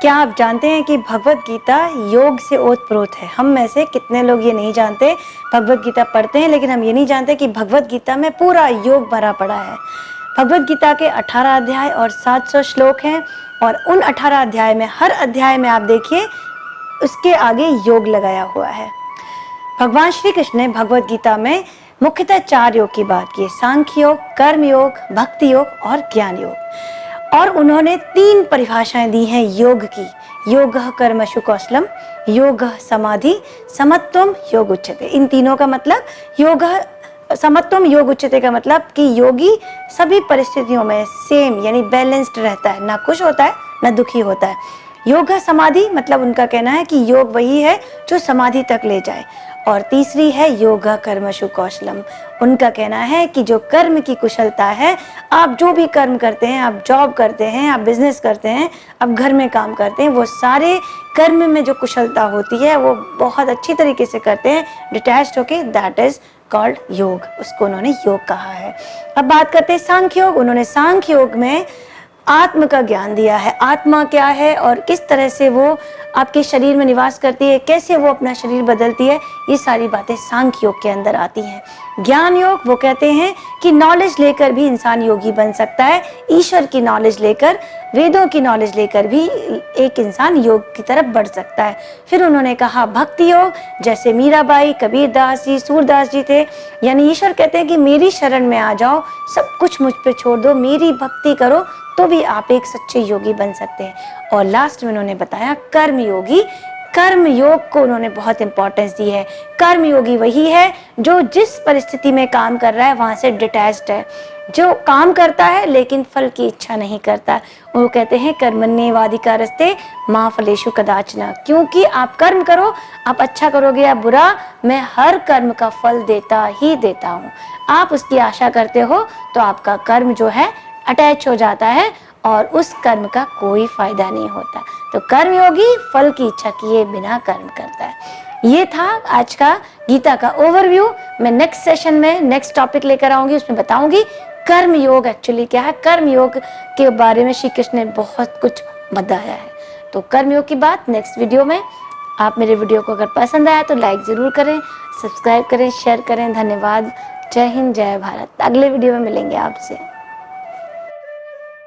क्या आप जानते हैं कि भगवत गीता योग से ओतप्रोत है? हम में से कितने लोग ये नहीं जानते। भगवत गीता पढ़ते हैं लेकिन हम ये नहीं जानते कि भगवत गीता में पूरा योग भरा पड़ा है। भगवत गीता के 18 अध्याय और 700 श्लोक हैं और उन 18 अध्याय में हर अध्याय में आप देखिए उसके आगे योग लगाया हुआ है। भगवान श्री कृष्ण ने भगवत गीता में मुख्यतः 4 योग की बात की है: सांख्य योग, कर्म योग, भक्ति योग और ज्ञान योग। और उन्होंने 3 परिभाषाएं दी हैं योग की: योगः कर्मसु कौशलम, योगः समाधि, समत्वम योग उच्यते। इन तीनों का मतलब योगः समत्वम योग उच्यते का मतलब कि योगी सभी परिस्थितियों में सेम यानी बैलेंस्ड रहता है, ना खुश होता है ना दुखी होता है। योग समाधि मतलब उनका कहना है कि योग वही है जो समाधि तक ले जाए। और तीसरी है योगा कर्मसु कौशलम, उनका कहना है कि जो कर्म की कुशलता है, आप जो भी कर्म करते हैं, आप जॉब करते हैं, आप बिजनेस करते हैं, आप घर में काम करते हैं, वो सारे कर्म में जो कुशलता होती है वो बहुत अच्छी तरीके से करते हैं डिटैच्ड होके, दैट इज कॉल्ड योग। उसको उन्होंने योग कहा है। अब बात करते हैं सांख्य योग। उन्होंने सांख्य योग में आत्म का ज्ञान दिया है। आत्मा क्या है और किस तरह से वो आपके शरीर में निवास करती है, कैसे वो अपना शरीर बदलती है, ये सारी बातें सांख्य योग के अंदर आती हैं। ज्ञान योग वो कहते हैं कि नॉलेज लेकर भी इंसान योगी बन सकता है। ईश्वर की नॉलेज लेकर, वेदों की नॉलेज लेकर भी एक इंसान योग की तरफ बढ़ सकता है। फिर उन्होंने कहा भक्ति योग, जैसे मीराबाई, कबीरदास जी, सूरदास जी थे। यानी ईश्वर कहते हैं कि मेरी शरण में आ जाओ, सब कुछ मुझ पे छोड़ दो, मेरी भक्ति करो, तो भी आप एक सच्चे योगी बन सकते हैं। और लास्ट में उन्होंने बताया कर्म योगी। कर्म योग को उन्होंने बहुत इंपॉर्टेंस दी है। कर्म योगी वही है जो जिस परिस्थिति में काम कर रहा है वहां से डिटैच्ड है, जो काम करता है लेकिन फल की इच्छा नहीं करता। वो कहते हैं कर्मण्येवाधिकारस्ते मा फलेषु कदाचन, क्योंकि आप कर्म करो, आप अच्छा करोगे या बुरा, मैं हर कर्म का फल देता ही देता हूँ। आप उसकी आशा करते हो तो आपका कर्म जो है अटैच हो जाता है और उस कर्म का कोई फायदा नहीं होता। तो कर्मयोगी फल की इच्छा किए बिना कर्म करता है। ये था आज का गीता का ओवरव्यू। मैं नेक्स्ट सेशन में नेक्स्ट टॉपिक लेकर आऊंगी, उसमें बताऊंगी कर्म योग एक्चुअली क्या है। कर्म योग के बारे में श्री कृष्ण ने बहुत कुछ बताया है। तो कर्म योग की बात नेक्स्ट वीडियो में। आप मेरे वीडियो को अगर पसंद आया तो लाइक जरूर करें, सब्सक्राइब करें, शेयर करें। धन्यवाद। जय हिंद, जय भारत। अगले वीडियो में मिलेंगे आपसे।